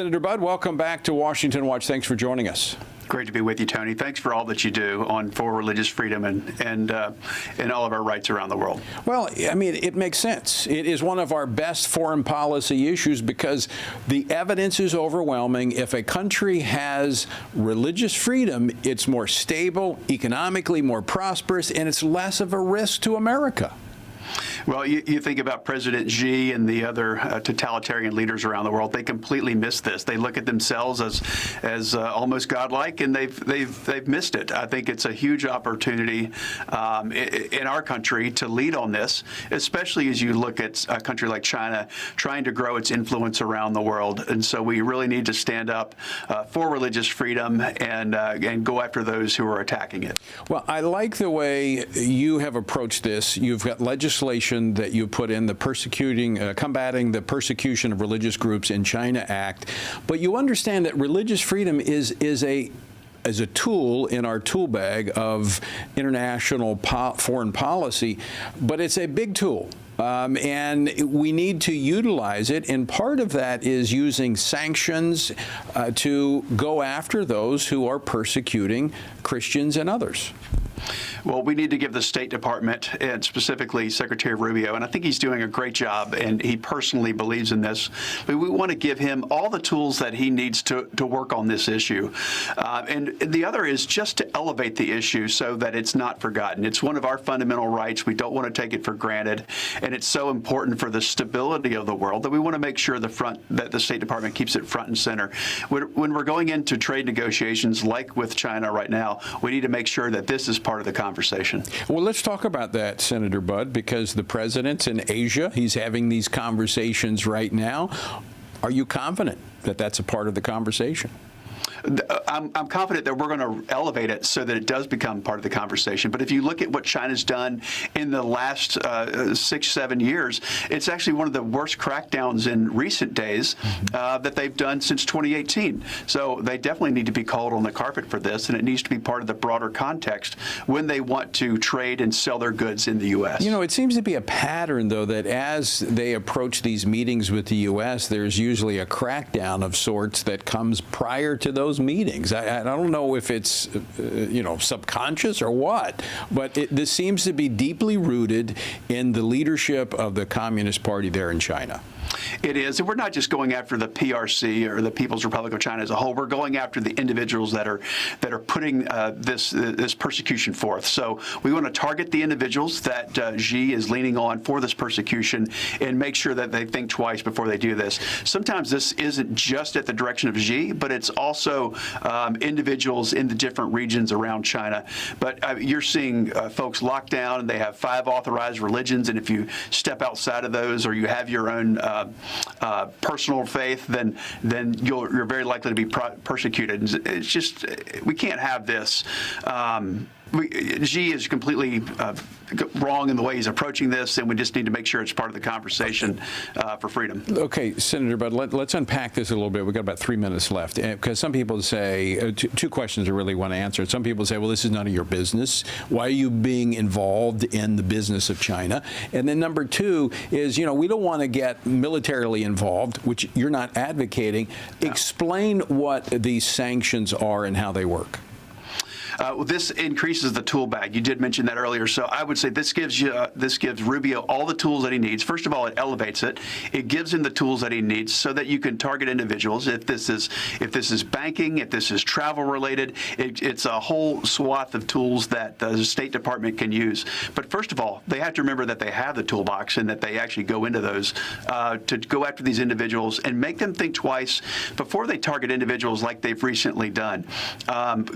Senator Budd, welcome back to Washington Watch. Thanks for joining us. Great to be with you, Tony. Thanks for all that you do for religious freedom and all of our rights around the world. Well, I mean, it makes sense. It is one of our best foreign policy issues because the evidence is overwhelming. If a country has religious freedom, it's more stable, economically more prosperous, and it's less of a risk to America. Well, you think about President Xi and the other totalitarian leaders around the world. They completely miss this. They look at themselves as almost godlike, and they've missed it. I think it's a huge opportunity in our country to lead on this, especially as you look at a country like China trying to grow its influence around the world. And so we really need to stand up for religious freedom and go after those who are attacking it. Well, I like the way you have approached this. You've got legislation that you put in, the combating the persecution of religious groups in China Act, but you understand that religious freedom is a tool in our tool bag of international foreign policy, but it's a big tool. And we need to utilize it, and part of that is using sanctions to go after those who are persecuting Christians and others. Well, we need to give the State Department, and specifically Secretary Rubio, and I think he's doing a great job, and he personally believes in this, but we want to give him all the tools that he needs to work on this issue. And the other is just to elevate the issue so that it's not forgotten. It's one of our fundamental rights. We don't want to take it for granted, and it's so important for the stability of the world that we want to make sure that the State Department keeps it front and center. When we're going into trade negotiations like with China right now, we need to make sure that this is part of the conversation. Well, let's talk about that, Senator Budd, because the president's in Asia. He's having these conversations right now. Are you confident that that's a part of the conversation? I'm confident that we're going to elevate it so that it does become part of the conversation. But if you look at what China's done in the last 6-7 years, it's actually one of the worst crackdowns in recent days that they've done since 2018. So they definitely need to be called on the carpet for this, and it needs to be part of the broader context when they want to trade and sell their goods in the U.S. You know, it seems to be a pattern, though, that as they approach these meetings with the U.S., there's usually a crackdown of sorts that comes prior to those meetings. I don't know if it's, subconscious or what, but this seems to be deeply rooted in the leadership of the Communist Party there in China. It is. And we're not just going after the PRC or the People's Republic of China as a whole. We're going after the individuals that are putting this persecution forth. So we want to target the individuals that Xi is leaning on for this persecution and make sure that they think twice before they do this. Sometimes this isn't just at the direction of Xi, but it's also individuals in the different regions around China. But you're seeing folks locked down, and they have 5 authorized religions. And if you step outside of those, or you have your own personal faith, then you're very likely to be persecuted. It's just, we can't have this. Xi is completely wrong in the way he's approaching this, and we just need to make sure it's part of the conversation for freedom. Okay, Senator Budd, let's unpack this a little bit. We've got about 3 minutes left, because some people say, two questions I really want to answer. Some people say, well, this is none of your business. Why are you being involved in the business of China? And then number 2 is, we don't want to get militarily involved, which you're not advocating. No. Explain what these sanctions are and how they work. This increases the tool bag. You did mention that earlier. So I would say this gives Rubio all the tools that he needs. First of all, it elevates it. It gives him the tools that he needs so that you can target individuals. If this is banking, if this is travel related, it's a whole swath of tools that the State Department can use. But first of all, they have to remember that they have the toolbox and that they actually go into those to go after these individuals and make them think twice before they target individuals like they've recently done.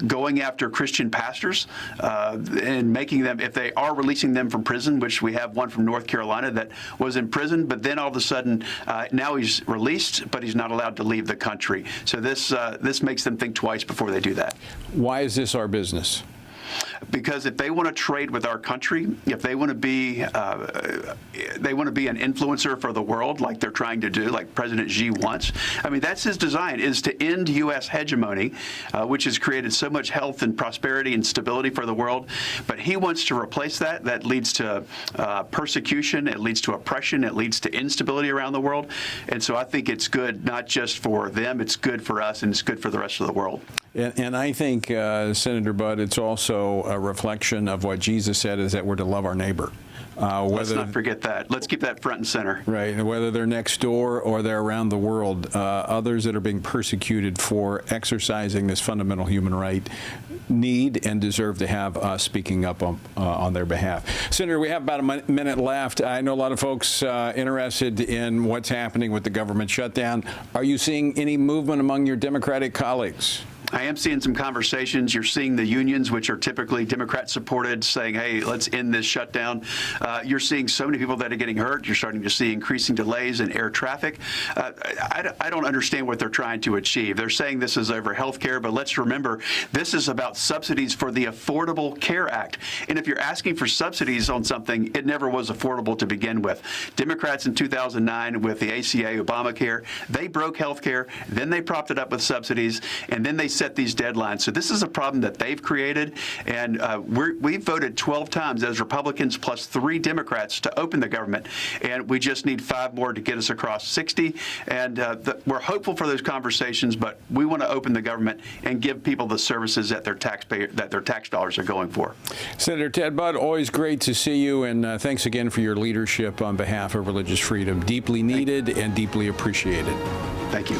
Going after Christian pastors and making them, if they are releasing them from prison, which we have one from North Carolina that was in prison, but then all of a sudden now he's released, but he's not allowed to leave the country. So this makes them think twice before they do that. Why is this our business? because if they want to trade with our country, if they want to be an influencer for the world, like they're trying to do, like President Xi wants. I mean, that's his design, is to end U.S. hegemony, which has created so much health and prosperity and stability for the world. But he wants to replace that. That leads to persecution. It leads to oppression. It leads to instability around the world. And so I think it's good not just for them, it's good for us, and it's good for the rest of the world. And I think, Senator Budd, it's also a reflection of what Jesus said, is that we're to love our neighbor. Let's not forget that. Let's keep that front and center. Right. And whether they're next door or they're around the world, others that are being persecuted for exercising this fundamental human right need and deserve to have us speaking up on their behalf. Senator, we have about a minute left. I know a lot of folks interested in what's happening with the government shutdown. Are you seeing any movement among your Democratic colleagues? I am seeing some conversations. You're seeing the unions, which are typically Democrat-supported, saying, hey, let's end this shutdown. You're seeing so many people that are getting hurt. You're starting to see increasing delays in air traffic. I don't understand what they're trying to achieve. They're saying this is over health care, but let's remember, this is about subsidies for the Affordable Care Act. And if you're asking for subsidies on something, it never was affordable to begin with. Democrats in 2009 with the ACA, Obamacare, they broke health care, then they propped it up with subsidies, and then they set these deadlines. So this is a problem that they've created, and we've voted 12 times as Republicans plus 3 Democrats to open the government, and we just need 5 more to get us across 60. And we're hopeful for those conversations, but we want to open the government and give people the services that their tax dollars are going for. Senator Ted Budd, always great to see you, and thanks again for your leadership on behalf of religious freedom. Deeply needed and deeply appreciated. Thank you.